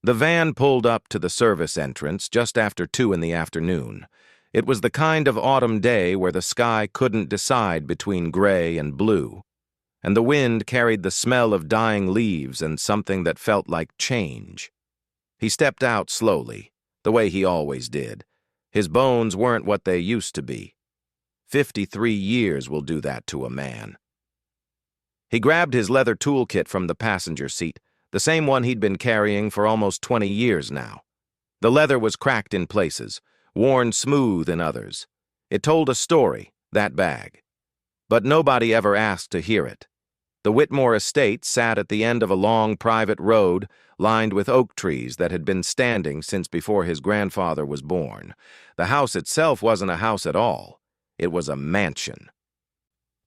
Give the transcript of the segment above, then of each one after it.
The van pulled up to the service entrance just after 2 in the afternoon. It was the kind of autumn day where the sky couldn't decide between gray and blue, and the wind carried the smell of dying leaves and something that felt like change. He stepped out slowly, the way he always did. His bones weren't what they used to be. 53 years will do that to a man. He grabbed his leather toolkit from the passenger seat, the same one he'd been carrying for almost 20 years now. The leather was cracked in places, worn smooth in others. It told a story, that bag. But nobody ever asked to hear it. The Whitmore estate sat at the end of a long private road lined with oak trees that had been standing since before his grandfather was born. The house itself wasn't a house at all. It was a mansion.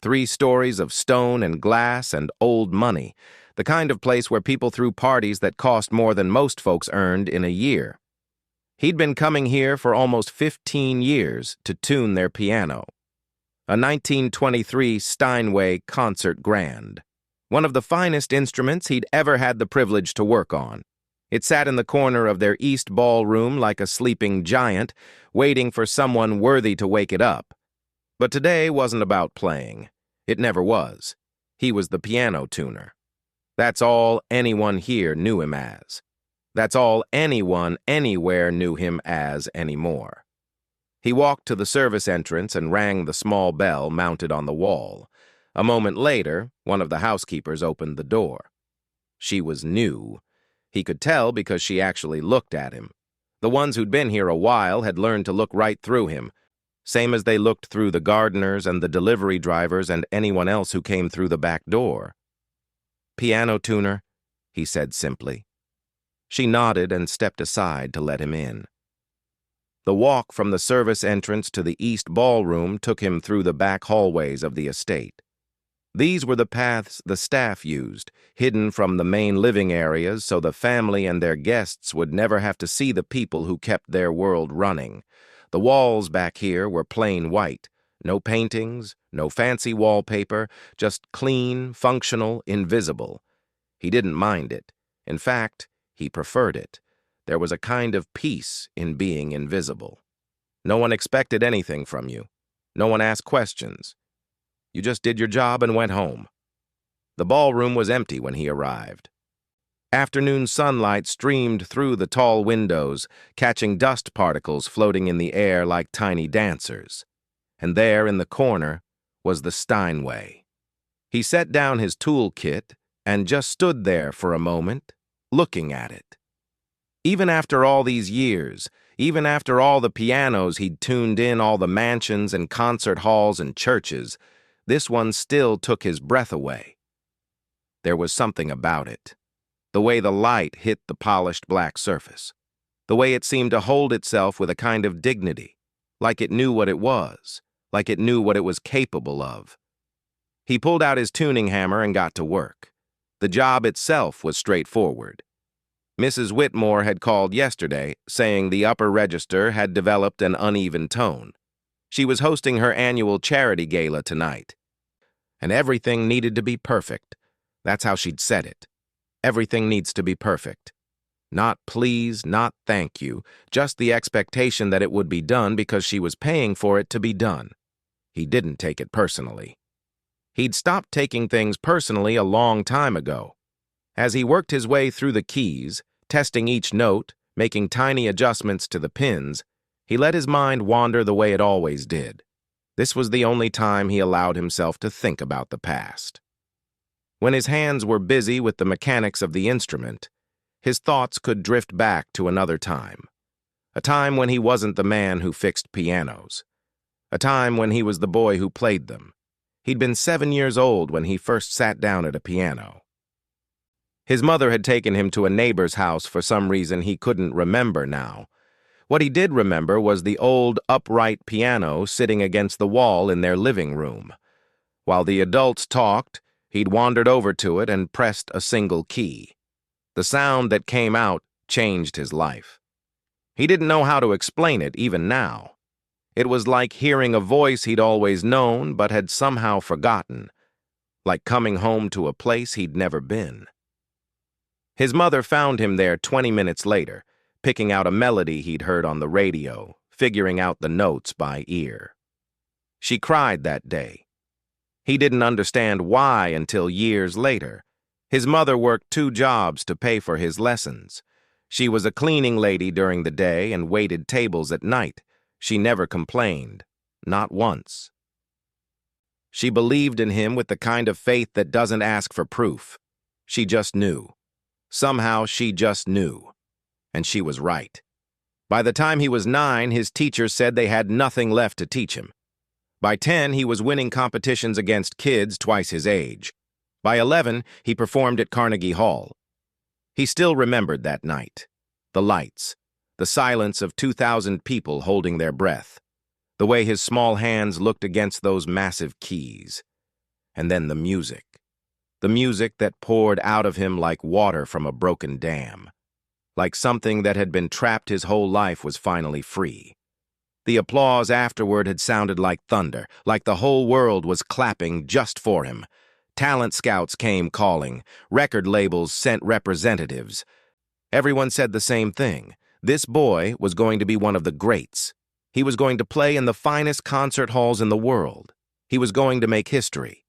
3 stories of stone and glass and old money, the kind of place where people threw parties that cost more than most folks earned in a year. He'd been coming here for almost 15 years to tune their piano. A 1923 Steinway Concert Grand, one of the finest instruments he'd ever had the privilege to work on. It sat in the corner of their east ballroom like a sleeping giant, waiting for someone worthy to wake it up. But today wasn't about playing. It never was. He was the piano tuner. That's all anyone here knew him as. That's all anyone anywhere knew him as anymore. He walked to the service entrance and rang the small bell mounted on the wall. A moment later, one of the housekeepers opened the door. She was new. He could tell because she actually looked at him. The ones who'd been here a while had learned to look right through him, same as they looked through the gardeners and the delivery drivers and anyone else who came through the back door. "Piano tuner," he said simply. She nodded and stepped aside to let him in. The walk from the service entrance to the east ballroom took him through the back hallways of the estate. These were the paths the staff used, hidden from the main living areas so the family and their guests would never have to see the people who kept their world running. The walls back here were plain white. No paintings, no fancy wallpaper, just clean, functional, invisible. He didn't mind it. In fact, he preferred it. There was a kind of peace in being invisible. No one expected anything from you. No one asked questions. You just did your job and went home. The ballroom was empty when he arrived. Afternoon sunlight streamed through the tall windows, catching dust particles floating in the air like tiny dancers. And there in the corner was the Steinway. He set down his toolkit and just stood there for a moment, looking at it. Even after all these years, even after all the pianos he'd tuned in all the mansions and concert halls and churches, this one still took his breath away. There was something about it. The way the light hit the polished black surface. The way it seemed to hold itself with a kind of dignity, like it knew what it was, like it knew what it was capable of. He pulled out his tuning hammer and got to work. The job itself was straightforward. Mrs. Whitmore had called yesterday, saying the upper register had developed an uneven tone. She was hosting her annual charity gala tonight. And everything needed to be perfect. That's how she'd said it. Everything needs to be perfect. Not please, not thank you, just the expectation that it would be done because she was paying for it to be done. He didn't take it personally. He'd stopped taking things personally a long time ago. As he worked his way through the keys, testing each note, making tiny adjustments to the pins, he let his mind wander the way it always did. This was the only time he allowed himself to think about the past. When his hands were busy with the mechanics of the instrument, his thoughts could drift back to another time. A time when he wasn't the man who fixed pianos. A time when he was the boy who played them. He'd been 7 years old when he first sat down at a piano. His mother had taken him to a neighbor's house for some reason he couldn't remember now. What he did remember was the old upright piano sitting against the wall in their living room. While the adults talked, he'd wandered over to it and pressed a single key. The sound that came out changed his life. He didn't know how to explain it even now. It was like hearing a voice he'd always known but had somehow forgotten, like coming home to a place he'd never been. His mother found him there 20 minutes later, picking out a melody he'd heard on the radio, figuring out the notes by ear. She cried that day. He didn't understand why until years later. His mother worked 2 jobs to pay for his lessons. She was a cleaning lady during the day and waited tables at night. She never complained, not once. She believed in him with the kind of faith that doesn't ask for proof. She just knew. Somehow she just knew. And she was right. By the time he was 9, his teachers said they had nothing left to teach him. By 10, he was winning competitions against kids twice his age. By 11, he performed at Carnegie Hall. He still remembered that night. The lights, the silence of 2,000 people holding their breath, the way his small hands looked against those massive keys. And then the music that poured out of him like water from a broken dam, like something that had been trapped his whole life was finally free. The applause afterward had sounded like thunder, like the whole world was clapping just for him. Talent scouts came calling, record labels sent representatives. Everyone said the same thing. This boy was going to be one of the greats. He was going to play in the finest concert halls in the world. He was going to make history.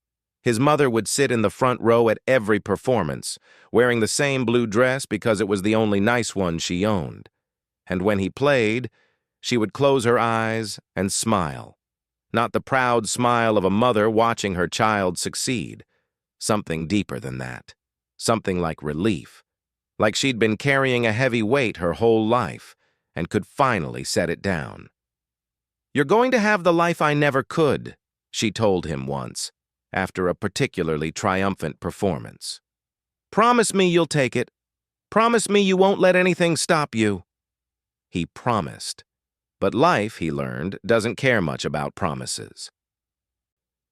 His mother would sit in the front row at every performance, wearing the same blue dress because it was the only nice one she owned. And when he played, she would close her eyes and smile. Not the proud smile of a mother watching her child succeed. Something deeper than that. Something like relief. Like she'd been carrying a heavy weight her whole life and could finally set it down. "You're going to have the life I never could," she told him once, after a particularly triumphant performance. "Promise me you'll take it. Promise me you won't let anything stop you." He promised. But life, he learned, doesn't care much about promises.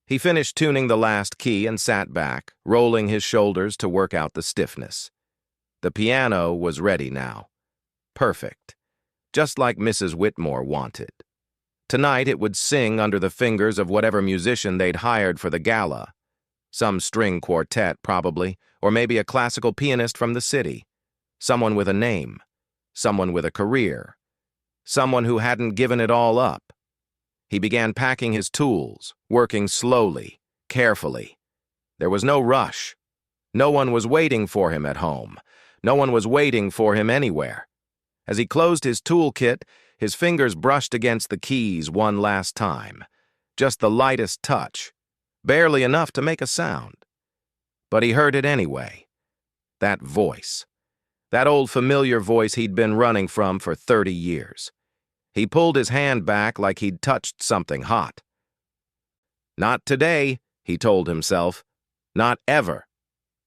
He finished tuning the last key and sat back, rolling his shoulders to work out the stiffness. The piano was ready now. Perfect. Just like Mrs. Whitmore wanted. Tonight it would sing under the fingers of whatever musician they'd hired for the gala. Some string quartet, probably, or maybe a classical pianist from the city. Someone with a name. Someone with a career. Someone who hadn't given it all up. He began packing his tools, working slowly, carefully. There was no rush. No one was waiting for him at home. No one was waiting for him anywhere. As he closed his toolkit, his fingers brushed against the keys one last time. Just the lightest touch, barely enough to make a sound. But he heard it anyway. That voice. That old familiar voice he'd been running from for 30 years. He pulled his hand back like he'd touched something hot. Not today, he told himself. Not ever.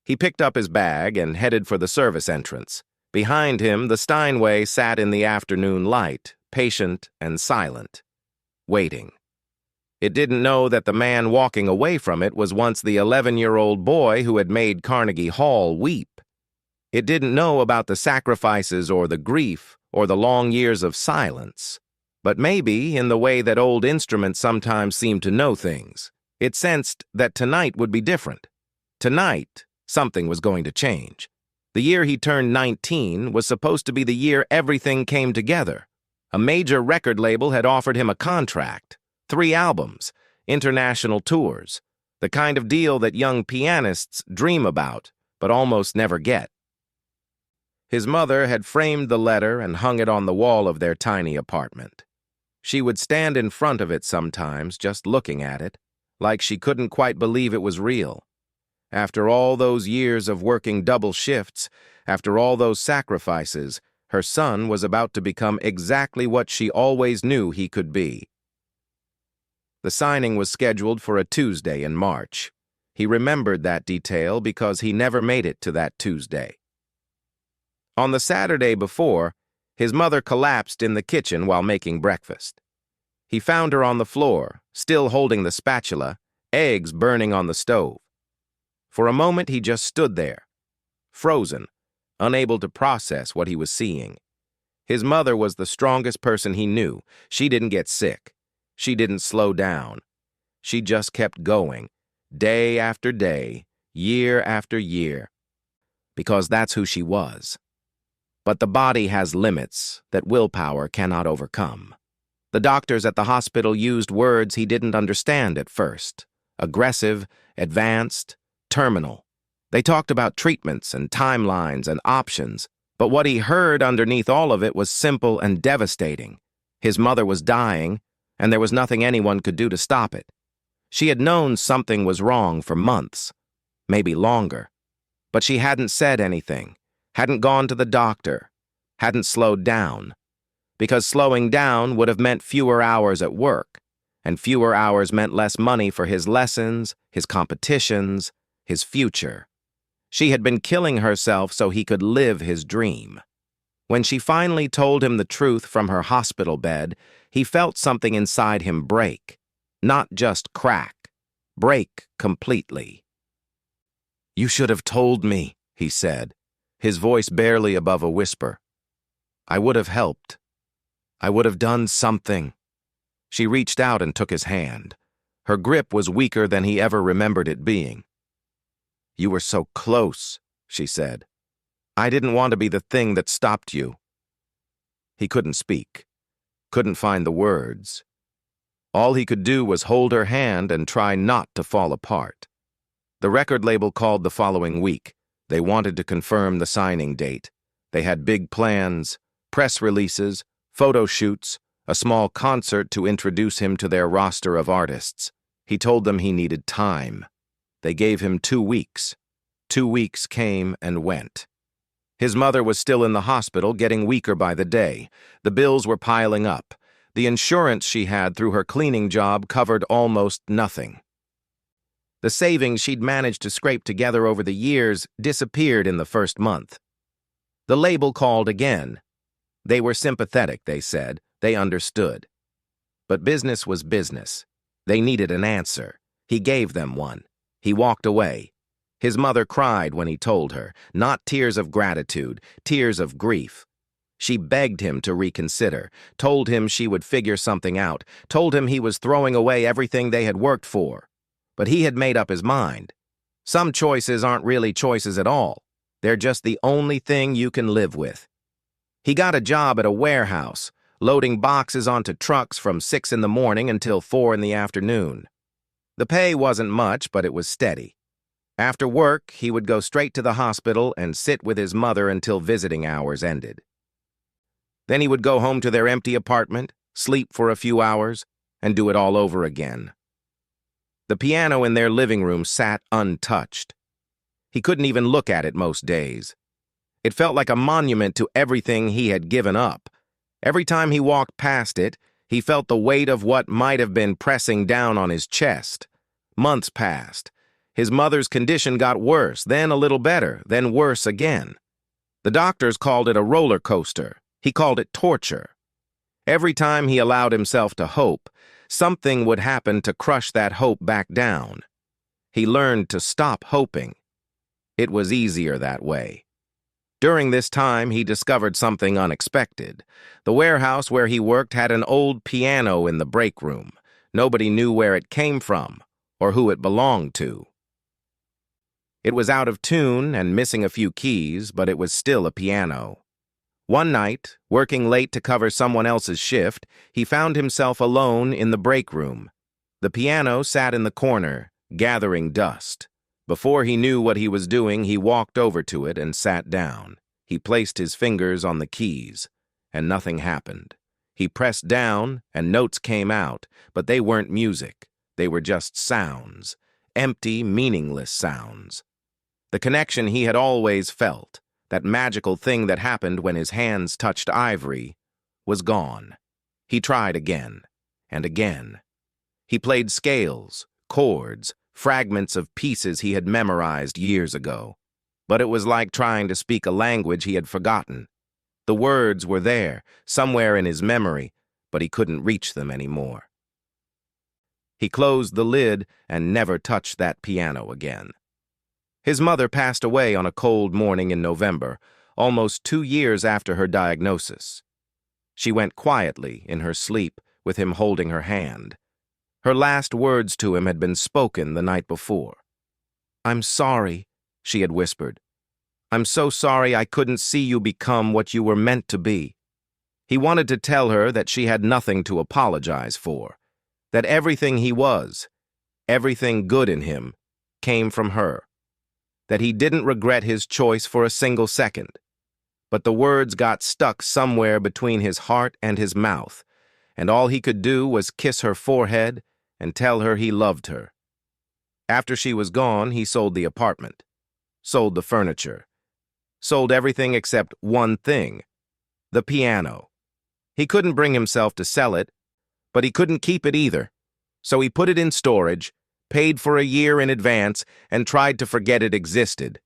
He picked up his bag and headed for the service entrance. Behind him, the Steinway sat in the afternoon light, patient and silent, waiting. It didn't know that the man walking away from it was once the 11-year-old boy who had made Carnegie Hall weep. It didn't know about the sacrifices or the grief or the long years of silence. But maybe, in the way that old instruments sometimes seem to know things, it sensed that tonight would be different. Tonight, something was going to change. The year he turned 19 was supposed to be the year everything came together. A major record label had offered him a contract, 3 albums, international tours, the kind of deal that young pianists dream about but almost never get. His mother had framed the letter and hung it on the wall of their tiny apartment. She would stand in front of it sometimes, just looking at it, like she couldn't quite believe it was real. After all those years of working double shifts, after all those sacrifices, her son was about to become exactly what she always knew he could be. The signing was scheduled for a Tuesday in March. He remembered that detail because he never made it to that Tuesday. On the Saturday before, his mother collapsed in the kitchen while making breakfast. He found her on the floor, still holding the spatula, eggs burning on the stove. For a moment he just stood there, frozen, unable to process what he was seeing. His mother was the strongest person he knew. She didn't get sick. She didn't slow down. She just kept going, day after day, year after year. because that's who she was. But the body has limits that willpower cannot overcome. The doctors at the hospital used words he didn't understand at first: aggressive, advanced, terminal. They talked about treatments and timelines and options, but what he heard underneath all of it was simple and devastating. His mother was dying, and there was nothing anyone could do to stop it. She had known something was wrong for months, maybe longer, but she hadn't said anything, hadn't gone to the doctor, hadn't slowed down, because slowing down would have meant fewer hours at work, and fewer hours meant less money for his lessons, his competitions, his future. She had been killing herself so he could live his dream. When she finally told him the truth from her hospital bed, he felt something inside him break. Not just crack. Break completely. "You should have told me," he said, his voice barely above a whisper. "I would have helped. I would have done something." She reached out and took his hand. Her grip was weaker than he ever remembered it being. "You were so close," she said. "I didn't want to be the thing that stopped you." He couldn't speak, couldn't find the words. All he could do was hold her hand and try not to fall apart. The record label called the following week. They wanted to confirm the signing date. They had big plans, press releases, photo shoots, a small concert to introduce him to their roster of artists. He told them he needed time. They gave him 2 weeks. 2 weeks came and went. His mother was still in the hospital, getting weaker by the day. The bills were piling up. The insurance she had through her cleaning job covered almost nothing. The savings she'd managed to scrape together over the years disappeared in the first month. The label called again. They were sympathetic, they said. They understood. But business was business. They needed an answer. He gave them one. He walked away. His mother cried when he told her, not tears of gratitude, tears of grief. She begged him to reconsider, told him she would figure something out, told him he was throwing away everything they had worked for. But he had made up his mind. Some choices aren't really choices at all. They're just the only thing you can live with. He got a job at a warehouse, loading boxes onto trucks from 6 in the morning until 4 in the afternoon. The pay wasn't much, but it was steady. After work, he would go straight to the hospital and sit with his mother until visiting hours ended. Then he would go home to their empty apartment, sleep for a few hours, and do it all over again. The piano in their living room sat untouched. He couldn't even look at it most days. It felt like a monument to everything he had given up. Every time he walked past it, he felt the weight of what might have been pressing down on his chest. Months passed. His mother's condition got worse, then a little better, then worse again. The doctors called it a roller coaster. He called it torture. Every time he allowed himself to hope, something would happen to crush that hope back down. He learned to stop hoping. It was easier that way. During this time, he discovered something unexpected. The warehouse where he worked had an old piano in the break room. Nobody knew where it came from or who it belonged to. It was out of tune and missing a few keys, but it was still a piano. One night, working late to cover someone else's shift, he found himself alone in the break room. The piano sat in the corner, gathering dust. Before he knew what he was doing, he walked over to it and sat down. He placed his fingers on the keys, and nothing happened. He pressed down, and notes came out, but they weren't music. They were just sounds, empty, meaningless sounds. The connection he had always felt, that magical thing that happened when his hands touched ivory, was gone. He tried again, and again. He played scales, chords, fragments of pieces he had memorized years ago. But it was like trying to speak a language he had forgotten. The words were there, somewhere in his memory, but he couldn't reach them anymore. He closed the lid and never touched that piano again. His mother passed away on a cold morning in November, almost 2 years after her diagnosis. She went quietly in her sleep, with him holding her hand. Her last words to him had been spoken the night before. "I'm sorry," she had whispered. I'm so sorry I couldn't see you become what you were meant to be. He wanted to tell her that she had nothing to apologize for, that everything he was, everything good in him, came from her, that he didn't regret his choice for a single second. But the words got stuck somewhere between his heart and his mouth, and all he could do was kiss her forehead and tell her he loved her. After she was gone, he sold the apartment, sold the furniture, sold everything except one thing, the piano. He couldn't bring himself to sell it, but he couldn't keep it either. So he put it in storage, paid for a year in advance, and tried to forget it existed.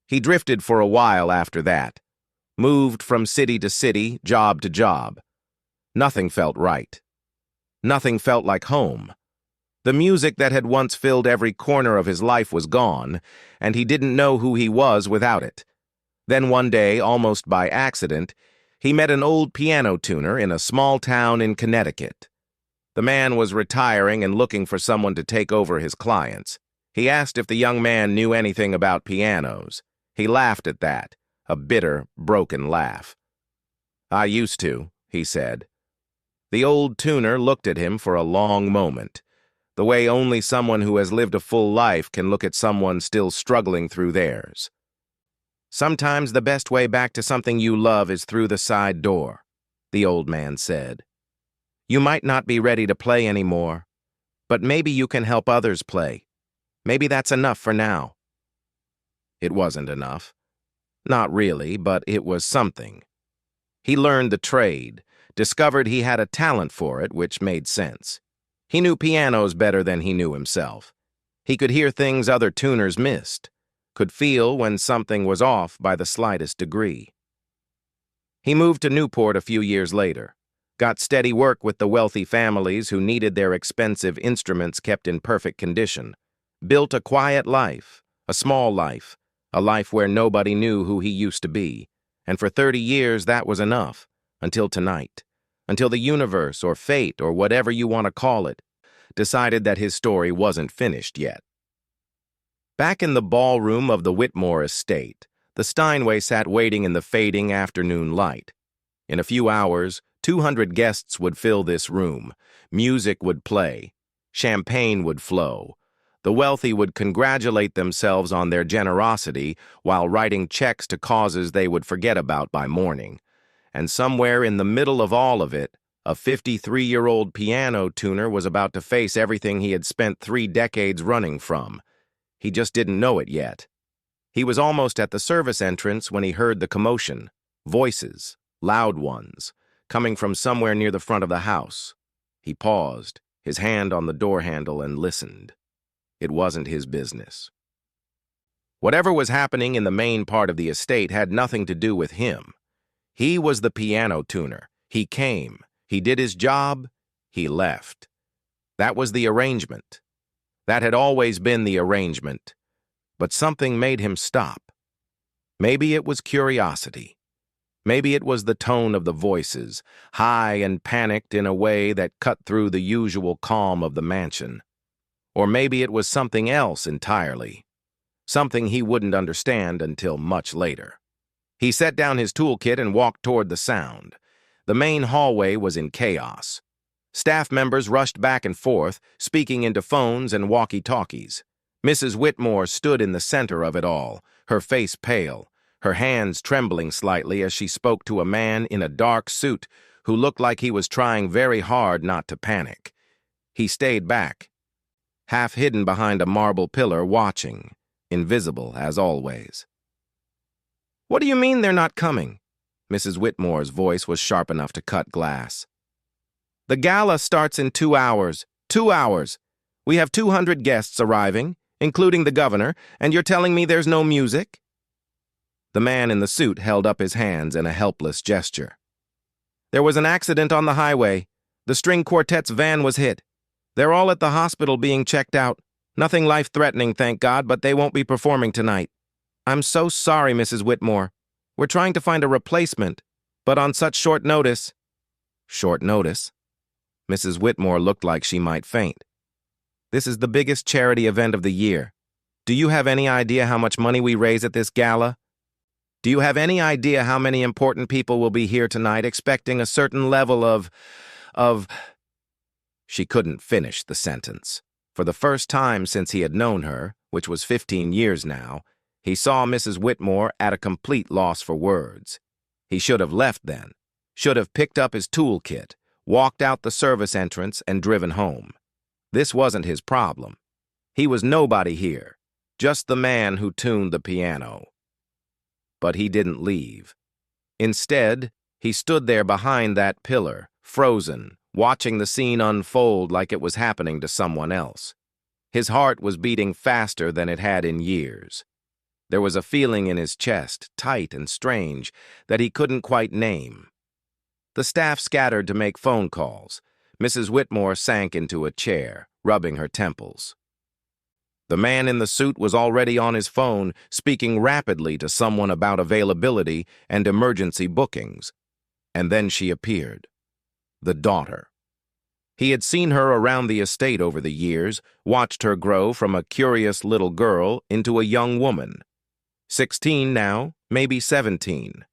He drifted for a while after that, moved from city to city, job to job. Nothing felt right. Nothing felt like home. The music that had once filled every corner of his life was gone, and he didn't know who he was without it. Then one day, almost by accident, he met an old piano tuner in a small town in Connecticut. The man was retiring and looking for someone to take over his clients. He asked if the young man knew anything about pianos. He laughed at that, a bitter, broken laugh. "I used to," he said. The old tuner looked at him for a long moment, the way only someone who has lived a full life can look at someone still struggling through theirs. "Sometimes the best way back to something you love is through the side door," the old man said. "You might not be ready to play anymore, but maybe you can help others play. Maybe that's enough for now." It wasn't enough. Not really, but it was something. He learned the trade, discovered he had a talent for it, which made sense. He knew pianos better than he knew himself. He could hear things other tuners missed, could feel when something was off by the slightest degree. He moved to Newport a few years later, got steady work with the wealthy families who needed their expensive instruments kept in perfect condition, built a quiet life, a small life, a life where nobody knew who he used to be, and for 30 years that was enough, until tonight, until the universe or fate or whatever you want to call it, decided that his story wasn't finished yet. Back in the ballroom of the Whitmore estate, the Steinway sat waiting in the fading afternoon light. In a few hours, 200 guests would fill this room, music would play, champagne would flow. The wealthy would congratulate themselves on their generosity while writing checks to causes they would forget about by morning. And somewhere in the middle of all of it, a 53-year-old piano tuner was about to face everything he had spent 3 decades running from. He just didn't know it yet. He was almost at the service entrance when he heard the commotion, voices, loud ones, coming from somewhere near the front of the house. He paused, his hand on the door handle, and listened. It wasn't his business. Whatever was happening in the main part of the estate had nothing to do with him. He was the piano tuner. He came, he did his job, he left. That was the arrangement. That had always been the arrangement. But something made him stop. Maybe it was curiosity. Maybe it was the tone of the voices, high and panicked in a way that cut through the usual calm of the mansion. Or maybe it was something else entirely. Something he wouldn't understand until much later. He set down his toolkit and walked toward the sound. The main hallway was in chaos. Staff members rushed back and forth, speaking into phones and walkie-talkies. Mrs. Whitmore stood in the center of it all, her face pale, her hands trembling slightly as she spoke to a man in a dark suit who looked like he was trying very hard not to panic. He stayed back, half hidden behind a marble pillar, watching, invisible as always. "What do you mean they're not coming?" Mrs. Whitmore's voice was sharp enough to cut glass. "The gala starts in 2 hours. 2 hours. We have 200 guests arriving, including the governor, and you're telling me there's no music?" The man in the suit held up his hands in a helpless gesture. "There was an accident on the highway. The string quartet's van was hit. They're all at the hospital being checked out. Nothing life-threatening, thank God, but they won't be performing tonight. I'm so sorry, Mrs. Whitmore. We're trying to find a replacement, but on such short notice." Short notice? Mrs. Whitmore looked like she might faint. "This is the biggest charity event of the year. Do you have any idea how much money we raise at this gala? Do you have any idea how many important people will be here tonight expecting a certain level of... She couldn't finish the sentence. For the first time since he had known her, which was 15 years now, he saw Mrs. Whitmore at a complete loss for words. He should have left then, should have picked up his toolkit, walked out the service entrance, and driven home. This wasn't his problem. He was nobody here, just the man who tuned the piano. But he didn't leave. Instead, he stood there behind that pillar, frozen, watching the scene unfold like it was happening to someone else. His heart was beating faster than it had in years. There was a feeling in his chest, tight and strange, that he couldn't quite name. The staff scattered to make phone calls. Mrs. Whitmore sank into a chair, rubbing her temples. The man in the suit was already on his phone, speaking rapidly to someone about availability and emergency bookings. And then she appeared. The daughter. He had seen her around the estate over the years, watched her grow from a curious little girl into a young woman. 16 now, maybe 17.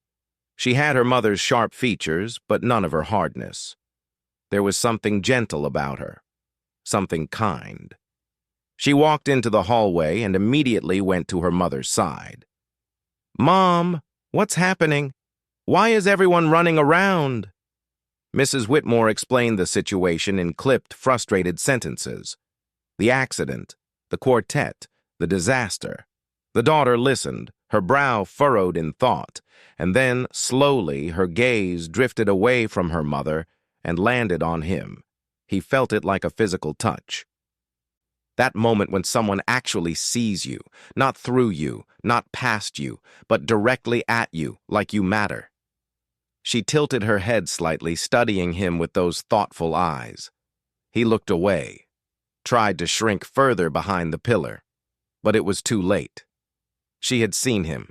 She had her mother's sharp features, but none of her hardness. There was something gentle about her, something kind. She walked into the hallway and immediately went to her mother's side. "Mom, what's happening? Why is everyone running around?" Mrs. Whitmore explained the situation in clipped, frustrated sentences. The accident, the quartet, the disaster. The daughter listened, her brow furrowed in thought, and then, slowly, her gaze drifted away from her mother and landed on him. He felt it like a physical touch. That moment when someone actually sees you, not through you, not past you, but directly at you, like you matter. She tilted her head slightly, studying him with those thoughtful eyes. He looked away, tried to shrink further behind the pillar, but it was too late. She had seen him.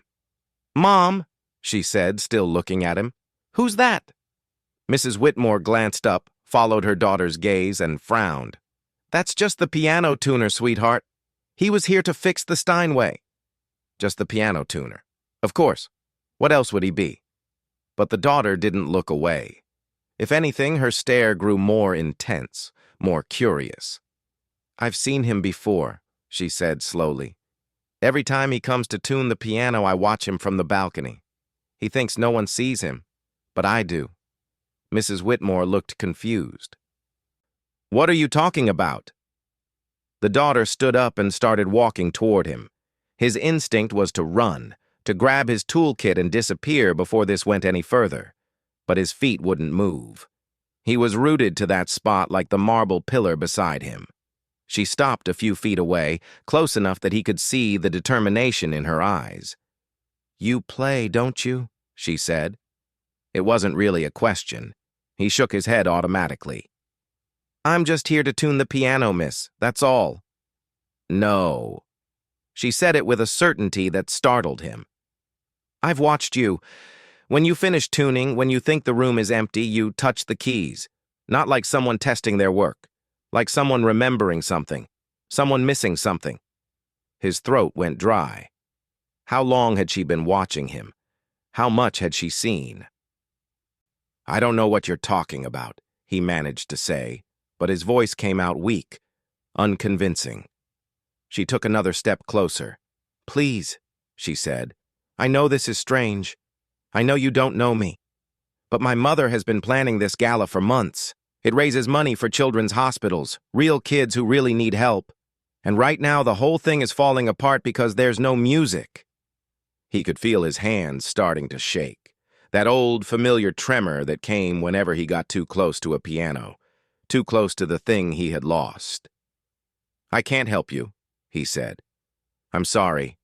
"Mom," she said, still looking at him. "Who's that?" Mrs. Whitmore glanced up, followed her daughter's gaze, and frowned. "That's just the piano tuner, sweetheart. He was here to fix the Steinway." Just the piano tuner. Of course. What else would he be? But the daughter didn't look away. If anything, her stare grew more intense, more curious. "I've seen him before," she said slowly. "Every time he comes to tune the piano, I watch him from the balcony. He thinks no one sees him, but I do." Mrs. Whitmore looked confused. "What are you talking about?" The daughter stood up and started walking toward him. His instinct was to run, to grab his toolkit and disappear before this went any further. But his feet wouldn't move. He was rooted to that spot like the marble pillar beside him. She stopped a few feet away, close enough that he could see the determination in her eyes. "You play, don't you?" she said. It wasn't really a question. He shook his head automatically. "I'm just here to tune the piano, miss. That's all." "No." She said it with a certainty that startled him. "I've watched you. When you finish tuning, when you think the room is empty, you touch the keys. Not like someone testing their work. Like someone remembering something. Someone missing something." His throat went dry. How long had she been watching him? How much had she seen? "I don't know what you're talking about," he managed to say, but his voice came out weak, unconvincing. She took another step closer. "Please," she said. "I know this is strange. I know you don't know me. But my mother has been planning this gala for months. It raises money for children's hospitals, real kids who really need help. And right now the whole thing is falling apart because there's no music." He could feel his hands starting to shake. That old, familiar tremor that came whenever he got too close to a piano, too close to the thing he had lost. "I can't help you," he said. "I'm sorry.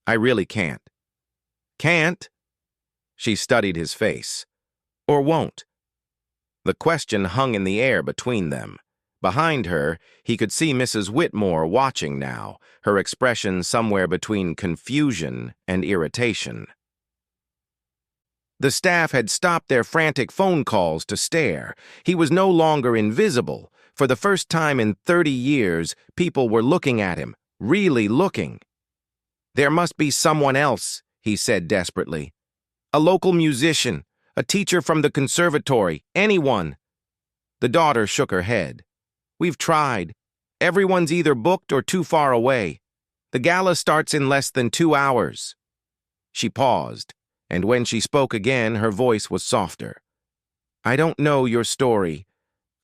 I really can't." "Can't?" She studied his face. "Or won't?" The question hung in the air between them. Behind her, he could see Mrs. Whitmore watching now, her expression somewhere between confusion and irritation. The staff had stopped their frantic phone calls to stare. He was no longer invisible. For the first time in 30 years, people were looking at him, really looking. "There must be someone else," he said desperately. "A local musician, a teacher from the conservatory, anyone." The daughter shook her head. "We've tried. Everyone's either booked or too far away. The gala starts in less than 2 hours." She paused, and when she spoke again, her voice was softer. "I don't know your story.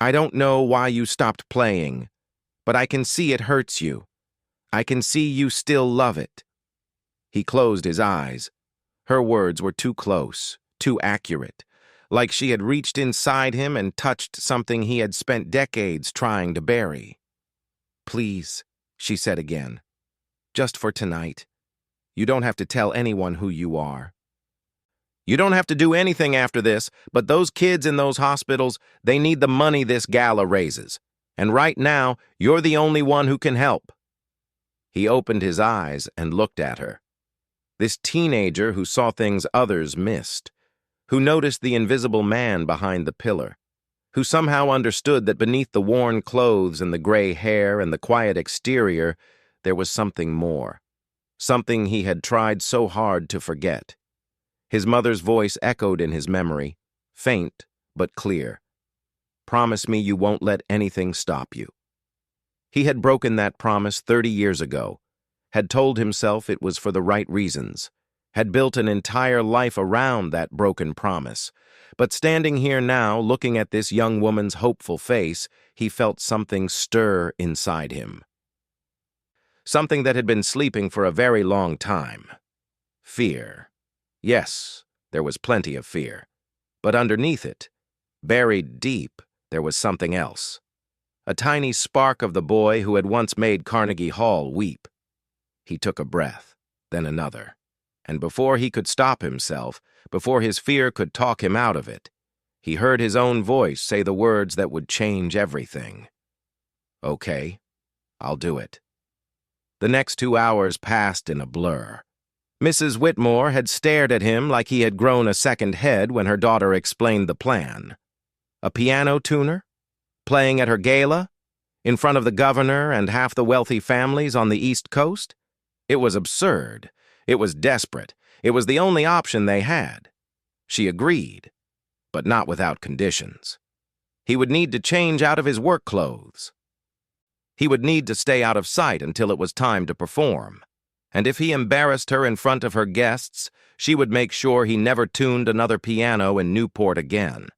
I don't know why you stopped playing, but I can see it hurts you. I can see you still love it." He closed his eyes. Her words were too close, too accurate, like she had reached inside him and touched something he had spent decades trying to bury. "Please," she said again, "just for tonight. You don't have to tell anyone who you are. You don't have to do anything after this, but those kids in those hospitals, they need the money this gala raises. And right now, you're the only one who can help." He opened his eyes and looked at her. This teenager who saw things others missed, who noticed the invisible man behind the pillar, who somehow understood that beneath the worn clothes and the gray hair and the quiet exterior, there was something more, something he had tried so hard to forget. His mother's voice echoed in his memory, faint but clear. "Promise me you won't let anything stop you." He had broken that promise 30 years ago, had told himself it was for the right reasons, had built an entire life around that broken promise. But standing here now, looking at this young woman's hopeful face, he felt something stir inside him. Something that had been sleeping for a very long time. Fear. Yes, there was plenty of fear. But underneath it, buried deep, there was something else. A tiny spark of the boy who had once made Carnegie Hall weep. He took a breath, then another. And before he could stop himself, before his fear could talk him out of it, he heard his own voice say the words that would change everything. "Okay, I'll do it." The next 2 hours passed in a blur. Mrs. Whitmore had stared at him like he had grown a second head when her daughter explained the plan. A piano tuner? Playing at her gala? In front of the governor and half the wealthy families on the East Coast? It was absurd. It was desperate. It was the only option they had. She agreed, but not without conditions. He would need to change out of his work clothes. He would need to stay out of sight until it was time to perform. And if he embarrassed her in front of her guests, she would make sure he never tuned another piano in Newport again.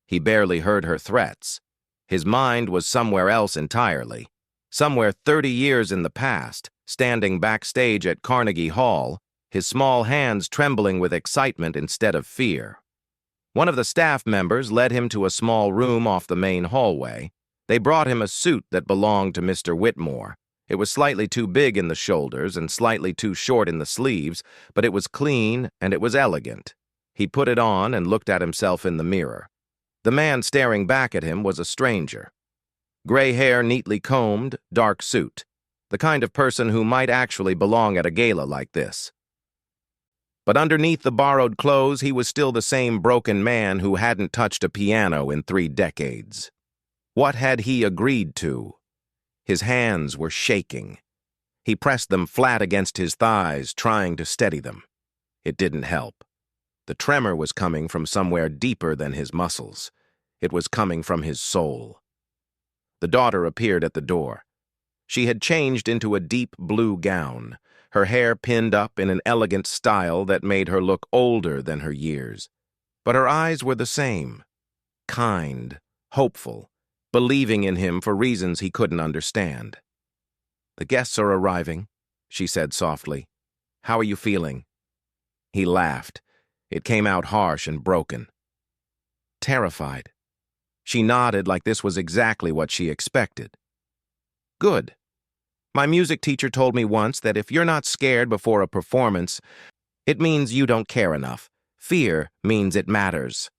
He barely heard her threats. His mind was somewhere else entirely, somewhere 30 years in the past, standing backstage at Carnegie Hall, his small hands trembling with excitement instead of fear. One of the staff members led him to a small room off the main hallway. They brought him a suit that belonged to Mr. Whitmore. It was slightly too big in the shoulders and slightly too short in the sleeves, but it was clean and it was elegant. He put it on and looked at himself in the mirror. The man staring back at him was a stranger. Gray hair neatly combed, dark suit. The kind of person who might actually belong at a gala like this. But underneath the borrowed clothes, he was still the same broken man who hadn't touched a piano in 3 decades. What had he agreed to? His hands were shaking. He pressed them flat against his thighs, trying to steady them. It didn't help. The tremor was coming from somewhere deeper than his muscles. It was coming from his soul. The daughter appeared at the door. She had changed into a deep blue gown, her hair pinned up in an elegant style that made her look older than her years. But her eyes were the same, kind, hopeful, believing in him for reasons he couldn't understand. "The guests are arriving," she said softly. "How are you feeling?" He laughed. It came out harsh and broken. "Terrified." She nodded like this was exactly what she expected. "Good. My music teacher told me once that if you're not scared before a performance, it means you don't care enough. Fear means it matters."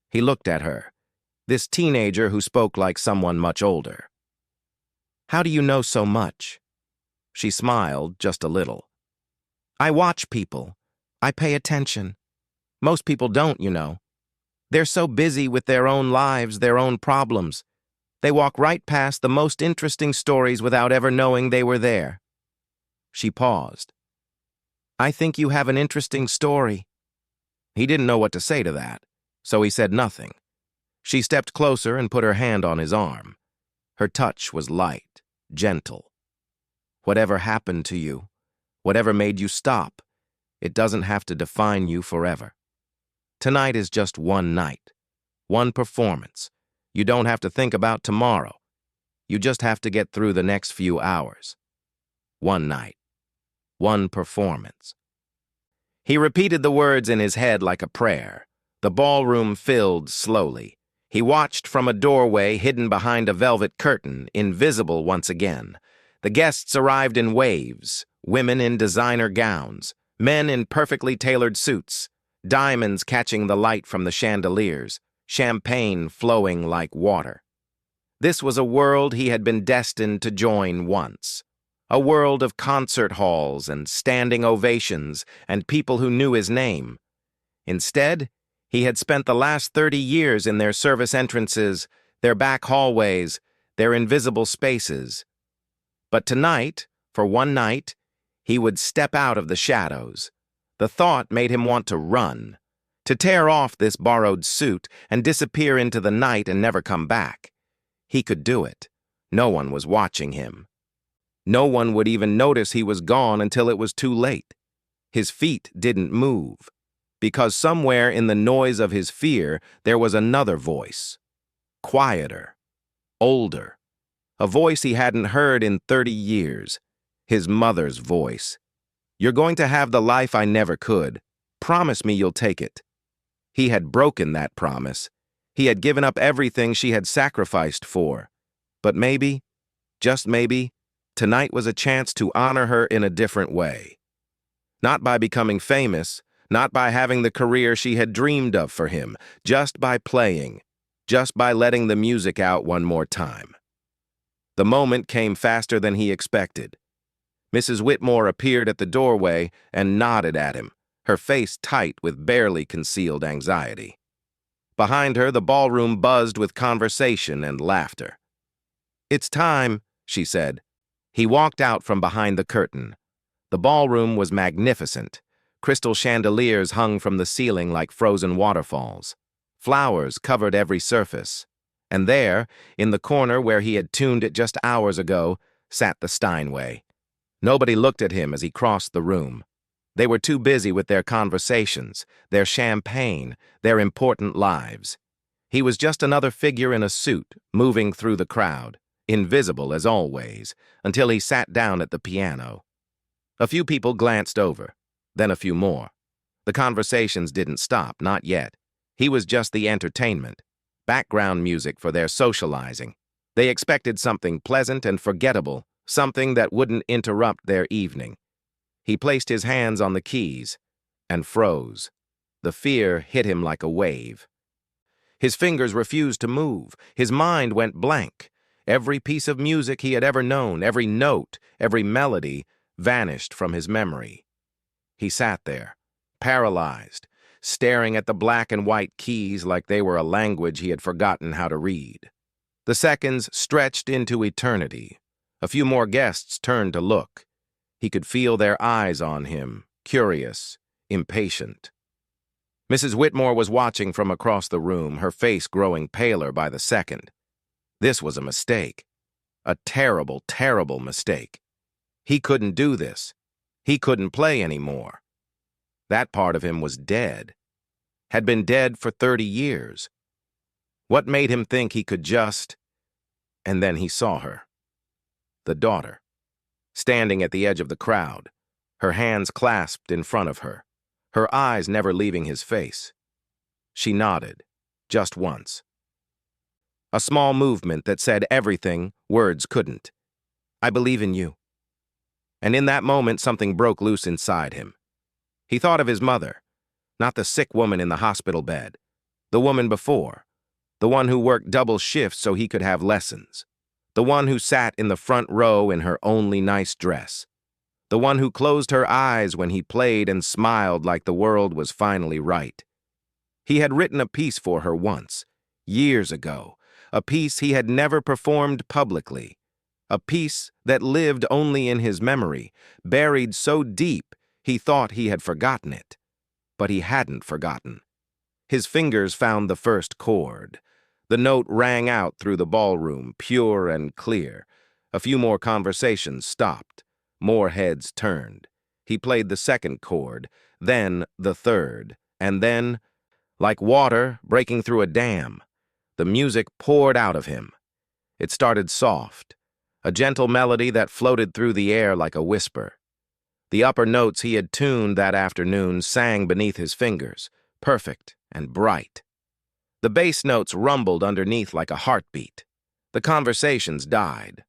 He looked at her, this teenager who spoke like someone much older. "How do you know so much?" She smiled just a little. "I watch people. I pay attention. Most people don't, you know. They're so busy with their own lives, their own problems. They walk right past the most interesting stories without ever knowing they were there." She paused. I think you have an interesting story." He didn't know what to say to that, so he said nothing. She stepped closer and put her hand on his arm. Her touch was light, gentle. "Whatever happened to you, whatever made you stop, it doesn't have to define you forever. Tonight is just one night, one performance. You don't have to think about tomorrow. You just have to get through the next few hours. One night, one performance." He repeated the words in his head like a prayer. The ballroom filled slowly. He watched from a doorway hidden behind a velvet curtain, invisible once again. The guests arrived in waves, women in designer gowns, men in perfectly tailored suits, diamonds catching the light from the chandeliers, champagne flowing like water. This was a world he had been destined to join once. A world of concert halls and standing ovations and people who knew his name. Instead, he had spent the last 30 years in their service entrances, their back hallways, their invisible spaces. But tonight, for one night, he would step out of the shadows. The thought made him want to run, to tear off this borrowed suit and disappear into the night and never come back. He could do it. No one was watching him. No one would even notice he was gone until it was too late. His feet didn't move, because somewhere in the noise of his fear there was another voice. Quieter, older, a voice he hadn't heard in 30 years. His mother's voice. "You're going to have the life I never could. Promise me you'll take it." He had broken that promise. He had given up everything she had sacrificed for. But maybe, just maybe, tonight was a chance to honor her in a different way. Not by becoming famous, not by having the career she had dreamed of for him, just by playing, just by letting the music out one more time. The moment came faster than he expected. Mrs. Whitmore appeared at the doorway and nodded at him, her face tight with barely concealed anxiety. Behind her, the ballroom buzzed with conversation and laughter. "It's time," she said. He walked out from behind the curtain. The ballroom was magnificent. Crystal chandeliers hung from the ceiling like frozen waterfalls. Flowers covered every surface. And there, in the corner where he had tuned it just hours ago, sat the Steinway. Nobody looked at him as he crossed the room. They were too busy with their conversations, their champagne, their important lives. He was just another figure in a suit, moving through the crowd, invisible as always, until he sat down at the piano. A few people glanced over, then a few more. The conversations didn't stop, not yet. He was just the entertainment, background music for their socializing. They expected something pleasant and forgettable, something that wouldn't interrupt their evening. He placed his hands on the keys and froze. The fear hit him like a wave. His fingers refused to move. His mind went blank. Every piece of music he had ever known, every note, every melody, vanished from his memory. He sat there, paralyzed, staring at the black and white keys like they were a language he had forgotten how to read. The seconds stretched into eternity. A few more guests turned to look. He could feel their eyes on him, curious, impatient. Mrs. Whitmore was watching from across the room, her face growing paler by the second. This was a mistake. A terrible, terrible mistake. He couldn't do this. He couldn't play anymore. That part of him was dead. Had been dead for 30 years. What made him think he could just... And then he saw her. The daughter. Standing at the edge of the crowd, her hands clasped in front of her, her eyes never leaving his face. She nodded, just once. A small movement that said everything words couldn't. "I believe in you." And in that moment, something broke loose inside him. He thought of his mother, not the sick woman in the hospital bed, the woman before, the one who worked double shifts so he could have lessons. The one who sat in the front row in her only nice dress. The one who closed her eyes when he played and smiled like the world was finally right. He had written a piece for her once, years ago, a piece he had never performed publicly, a piece that lived only in his memory, buried so deep He thought he had forgotten it, but he hadn't forgotten. His fingers found the first chord. The note rang out through the ballroom, pure and clear. A few more conversations stopped. More heads turned. He played the second chord, then the third, and then, like water breaking through a dam, the music poured out of him. It started soft, a gentle melody that floated through the air like a whisper. The upper notes he had tuned that afternoon sang beneath his fingers, perfect and bright. The bass notes rumbled underneath like a heartbeat. The conversations died.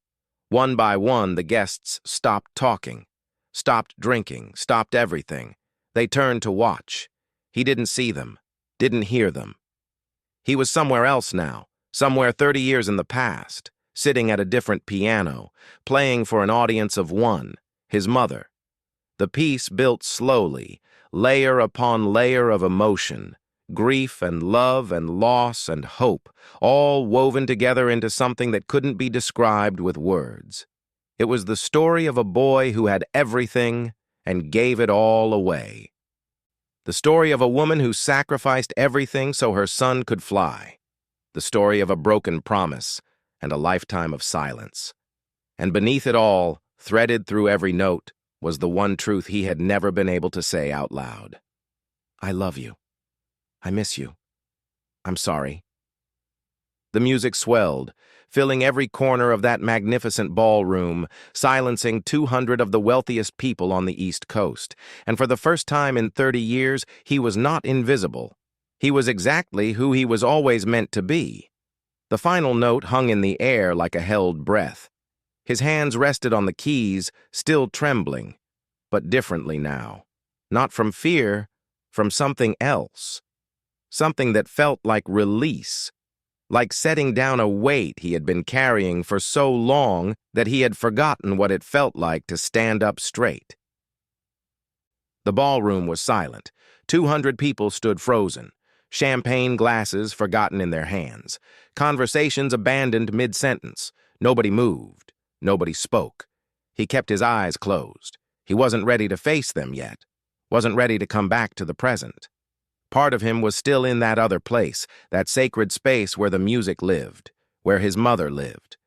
One by one, the guests stopped talking, stopped drinking, stopped everything. They turned to watch. He didn't see them, didn't hear them. He was somewhere else now, somewhere 30 years in the past, sitting at a different piano, playing for an audience of one, his mother. The piece built slowly, layer upon layer of emotion, grief and love and loss and hope, all woven together into something that couldn't be described with words. It was the story of a boy who had everything and gave it all away. The story of a woman who sacrificed everything so her son could fly. The story of a broken promise and a lifetime of silence. And beneath it all, threaded through every note, was the one truth he had never been able to say out loud. I love you. I miss you. I'm sorry. The music swelled, filling every corner of that magnificent ballroom, silencing 200 of the wealthiest people on the East Coast. And for the first time in 30 years, he was not invisible. He was exactly who he was always meant to be. The final note hung in the air like a held breath. His hands rested on the keys, still trembling, but differently now. Not from fear, from something else. Something that felt like release, like setting down a weight he had been carrying for so long that he had forgotten what it felt like to stand up straight. The ballroom was silent. 200 people stood frozen, champagne glasses forgotten in their hands, conversations abandoned mid-sentence. Nobody moved. Nobody spoke. He kept his eyes closed. He wasn't ready to face them yet. Wasn't ready to come back to the present. Part of him was still in that other place, that sacred space where the music lived, where his mother lived.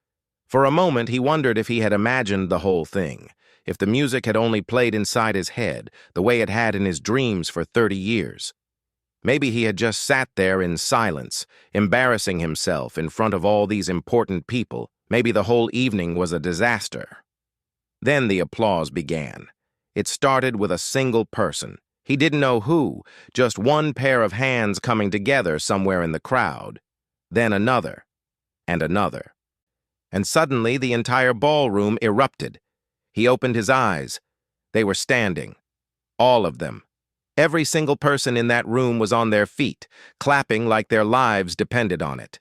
For a moment, he wondered if he had imagined the whole thing, if the music had only played inside his head, the way it had in his dreams for 30 years. Maybe he had just sat there in silence, embarrassing himself in front of all these important people. Maybe the whole evening was a disaster. Then the applause began. It started with a single person. He didn't know who, just one pair of hands coming together somewhere in the crowd. Then another, and another. And suddenly the entire ballroom erupted. He opened his eyes. They were standing. All of them. Every single person in that room was on their feet, clapping like their lives depended on it.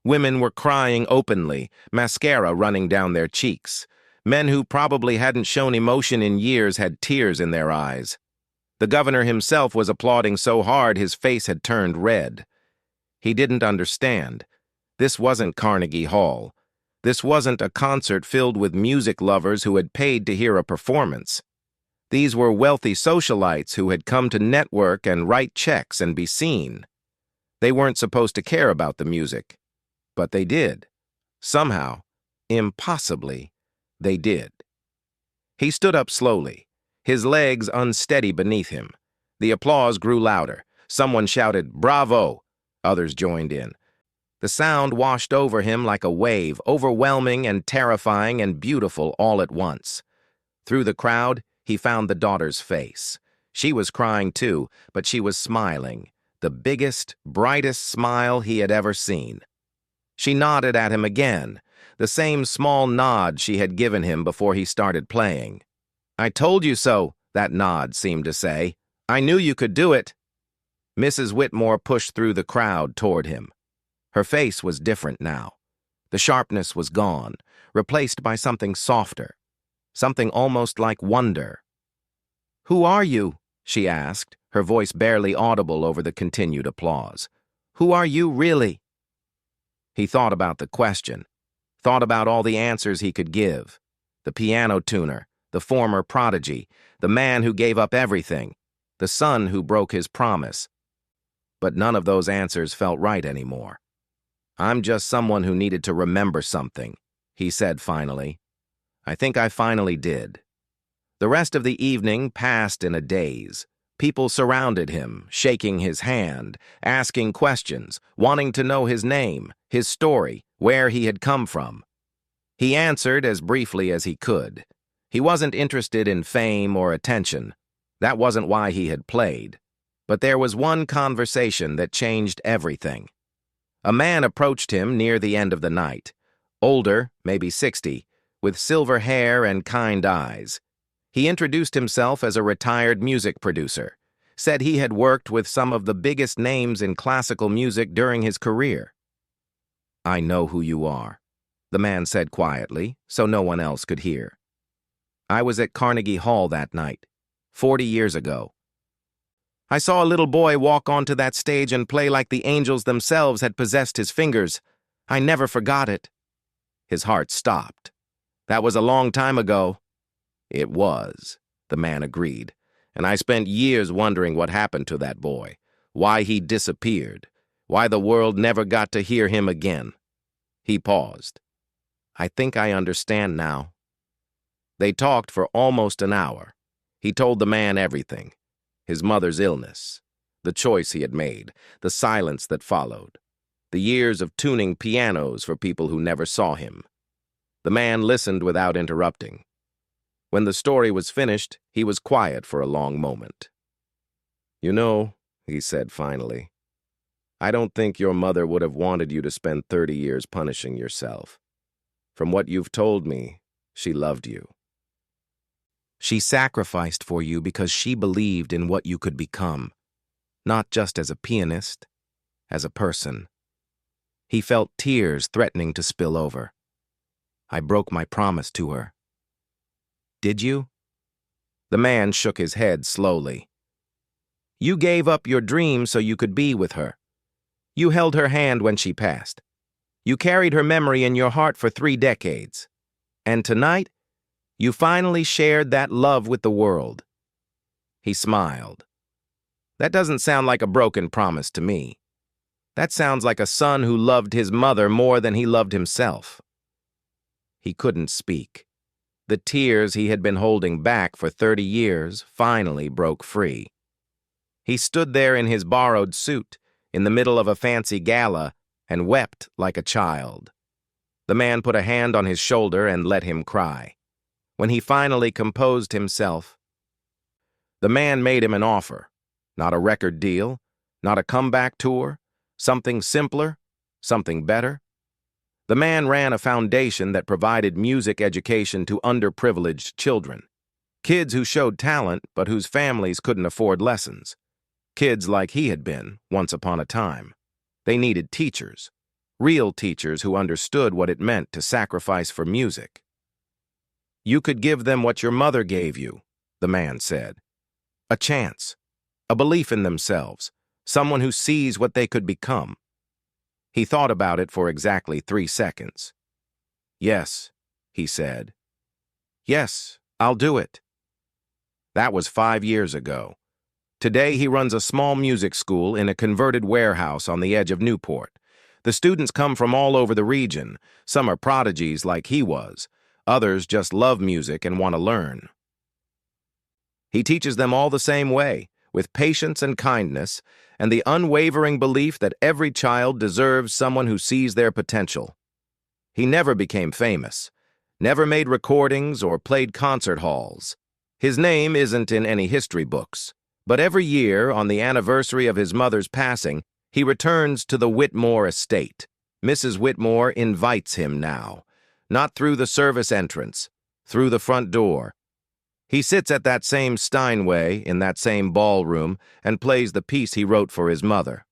Women were crying openly, mascara running down their cheeks. Men who probably hadn't shown emotion in years had tears in their eyes. The governor himself was applauding so hard his face had turned red. He didn't understand. This wasn't Carnegie Hall. This wasn't a concert filled with music lovers who had paid to hear a performance. These were wealthy socialites who had come to network and write checks and be seen. They weren't supposed to care about the music, but they did. Somehow, impossibly, they did. He stood up slowly, his legs unsteady beneath him. The applause grew louder. Someone shouted, "Bravo!" Others joined in. The sound washed over him like a wave, overwhelming and terrifying and beautiful all at once. Through the crowd, he found the daughter's face. She was crying too, but she was smiling, the biggest, brightest smile he had ever seen. She nodded at him again, the same small nod she had given him before he started playing. "I told you so," that nod seemed to say. "I knew you could do it." Mrs. Whitmore pushed through the crowd toward him. Her face was different now. The sharpness was gone, replaced by something softer, something almost like wonder. "Who are you?" she asked, her voice barely audible over the continued applause. "Who are you really?" He thought about the question, thought about all the answers he could give. The piano tuner, the former prodigy, the man who gave up everything, the son who broke his promise. But none of those answers felt right anymore. "I'm just someone who needed to remember something," he said finally. "I think I finally did." The rest of the evening passed in a daze. People surrounded him, shaking his hand, asking questions, wanting to know his name, his story, where he had come from. He answered as briefly as he could. He wasn't interested in fame or attention. That wasn't why he had played. But there was one conversation that changed everything. A man approached him near the end of the night. Older, maybe 60, with silver hair and kind eyes. He introduced himself as a retired music producer, said he had worked with some of the biggest names in classical music during his career. "I know who you are," the man said quietly, so no one else could hear. "I was at Carnegie Hall that night, 40 years ago. I saw a little boy walk onto that stage and play like the angels themselves had possessed his fingers. I never forgot it." His heart stopped. "That was a long time ago." "It was," the man agreed, "and I spent years wondering what happened to that boy, why he disappeared, why the world never got to hear him again." He paused. "I think I understand now." They talked for almost an hour. He told the man everything. His mother's illness, the choice he had made, the silence that followed, the years of tuning pianos for people who never saw him. The man listened without interrupting. When the story was finished, he was quiet for a long moment. "You know," he said finally, "I don't think your mother would have wanted you to spend 30 years punishing yourself. From what you've told me, she loved you. She sacrificed for you because she believed in what you could become, not just as a pianist, as a person." He felt tears threatening to spill over. "I broke my promise to her." "Did you?" The man shook his head slowly. "You gave up your dream so you could be with her. You held her hand when she passed. You carried her memory in your heart for 3 decades. And tonight, you finally shared that love with the world." He smiled. "That doesn't sound like a broken promise to me. That sounds like a son who loved his mother more than he loved himself." He couldn't speak. The tears he had been holding back for 30 years finally broke free. He stood there in his borrowed suit, in the middle of a fancy gala, and wept like a child. The man put a hand on his shoulder and let him cry. When he finally composed himself, the man made him an offer. Not a record deal, not a comeback tour, something simpler, something better. The man ran a foundation that provided music education to underprivileged children. Kids who showed talent but whose families couldn't afford lessons. Kids like he had been, once upon a time. They needed teachers. Real teachers who understood what it meant to sacrifice for music. "You could give them what your mother gave you," the man said. "A chance. A belief in themselves. Someone who sees what they could become." He thought about it for exactly 3 seconds. "Yes," he said. "Yes, I'll do it." That was 5 years ago. Today he runs a small music school in a converted warehouse on the edge of Newport. The students come from all over the region. Some are prodigies like he was. Others just love music and want to learn. He teaches them all the same way, with patience and kindness, and the unwavering belief that every child deserves someone who sees their potential. He never became famous, never made recordings or played concert halls. His name isn't in any history books, but every year, on the anniversary of his mother's passing, he returns to the Whitmore estate. Mrs. Whitmore invites him now, not through the service entrance, through the front door. He sits at that same Steinway in that same ballroom and plays the piece he wrote for his mother.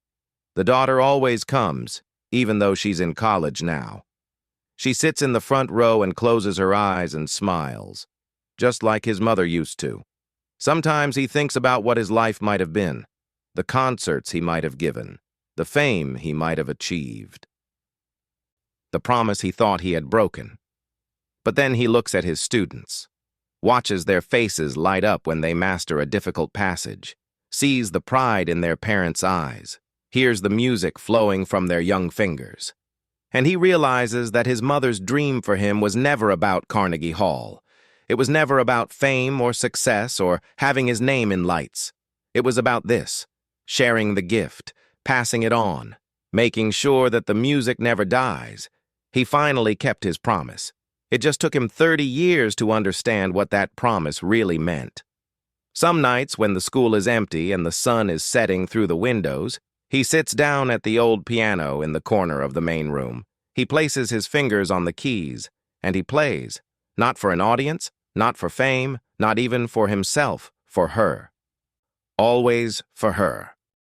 The daughter always comes, even though she's in college now. She sits in the front row and closes her eyes and smiles, just like his mother used to. Sometimes he thinks about what his life might have been, the concerts he might have given, the fame he might have achieved. The promise he thought he had broken. But then he looks at his students. watches their faces light up when they master a difficult passage, sees the pride in their parents' eyes, hears the music flowing from their young fingers. And he realizes that his mother's dream for him was never about Carnegie Hall. It was never about fame or success or having his name in lights. It was about this, sharing the gift, passing it on, making sure that the music never dies. He finally kept his promise. It just took him 30 years to understand what that promise really meant. Some nights, when the school is empty and the sun is setting through the windows, he sits down at the old piano in the corner of the main room. He places his fingers on the keys, and he plays, not for an audience, not for fame, not even for himself, for her. Always for her.